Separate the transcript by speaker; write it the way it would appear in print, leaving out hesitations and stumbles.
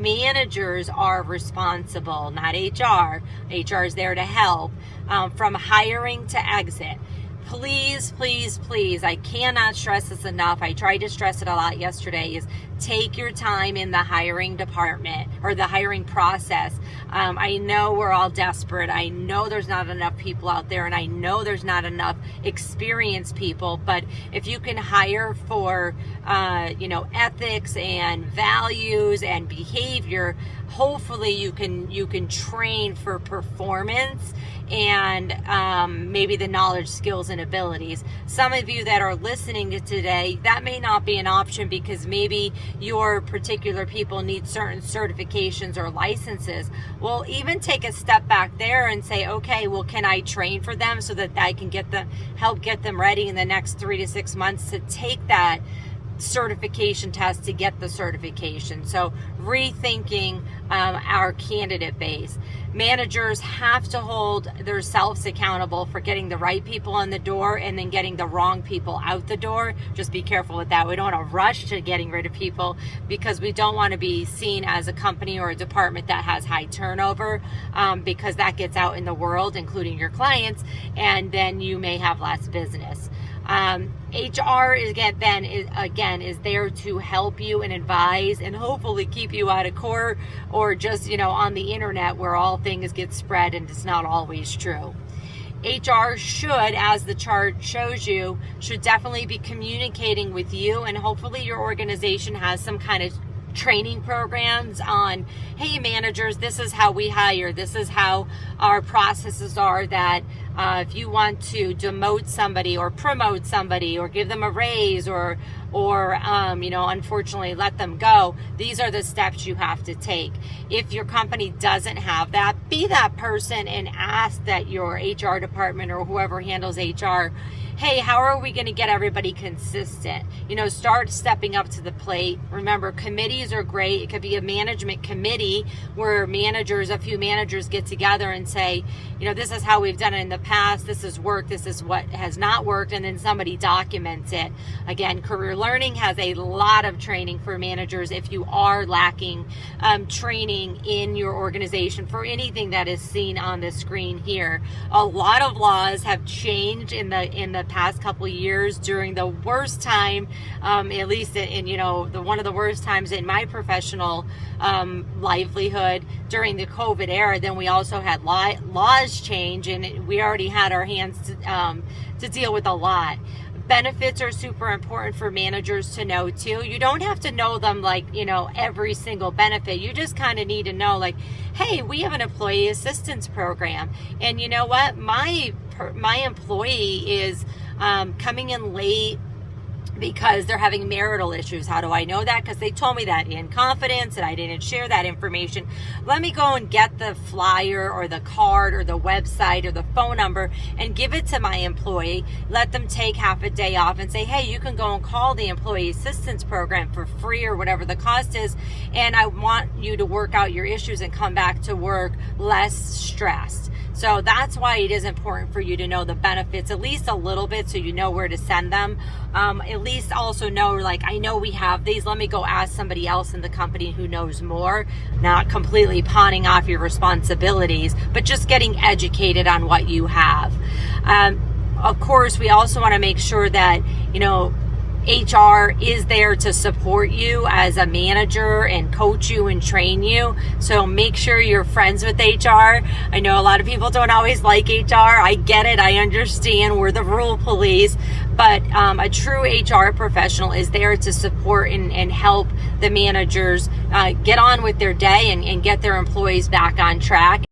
Speaker 1: managers are responsible, not HR. HR is there to help, from hiring to exit. Please, please, please, I cannot stress this enough. I tried to stress it a lot yesterday, is take your time in the hiring department or the hiring process. I know we're all desperate. I know there's not enough people out there, and I know there's not enough experienced people, but if you can hire for, ethics and values and behavior, hopefully you can train for performance and maybe the knowledge, skills, and abilities. Some of you that are listening to today, that may not be an option because maybe your particular people need certain certifications or licenses. Well, even take a step back there and say, okay, well, can I train for them so that I can help get them ready in the next 3 to 6 months to take that certification test to get the certification. So rethinking our candidate base. Managers have to hold themselves accountable for getting the right people in the door and then getting the wrong people out the door. Just be careful with that. We don't want to rush to getting rid of people because we don't want to be seen as a company or a department that has high turnover, because that gets out in the world, including your clients, and then you may have less business. HR is there to help you and advise and hopefully keep you out of court or just, on the internet where all things get spread and it's not always true. HR should, as the chart shows you, should definitely be communicating with you, and hopefully your organization has some kind of training programs on, hey managers, this is how we hire, this is how our processes are, that if you want to demote somebody or promote somebody or give them a raise or unfortunately let them go, these are the steps you have to take. If your company doesn't have that, be that person and ask that your HR department or whoever handles HR, hey, how are we going to get everybody consistent? Start stepping up to the plate. Remember, committees are great. It could be a management committee where a few managers get together and say, this is how we've done it in the past. This has worked. This is what has not worked. And then somebody documents it. Again, Career Learning has a lot of training for managers if you are lacking training in your organization for anything that is seen on the screen here. A lot of laws have changed in the past couple of years during the worst time, at least in one of the worst times in my professional livelihood during the COVID era. Then we also had laws change, and we already had our hands to deal with a lot. Benefits are super important for managers to know too. You don't have to know them every single benefit. You just kind of need to know hey, we have an employee assistance program, and you know what? My employee is coming in late because they're having marital issues. How do I know that? Because they told me that in confidence and I didn't share that information. Let me go and get the flyer or the card or the website or the phone number and give it to my employee. Let them take half a day off and say, hey, you can go and call the employee assistance program for free or whatever the cost is. And I want you to work out your issues and come back to work less stressed. So that's why it is important for you to know the benefits at least a little bit, so you know where to send them. At least also know, I know we have these. Let me go ask somebody else in the company who knows more. Not completely pawning off your responsibilities, but just getting educated on what you have. Of course, we also want to make sure that, HR is there to support you as a manager and coach you and train you. So make sure you're friends with HR. I know a lot of people don't always like HR. I get it. I understand. We're the rule police. But a true HR professional is there to support and help the managers get on with their day and get their employees back on track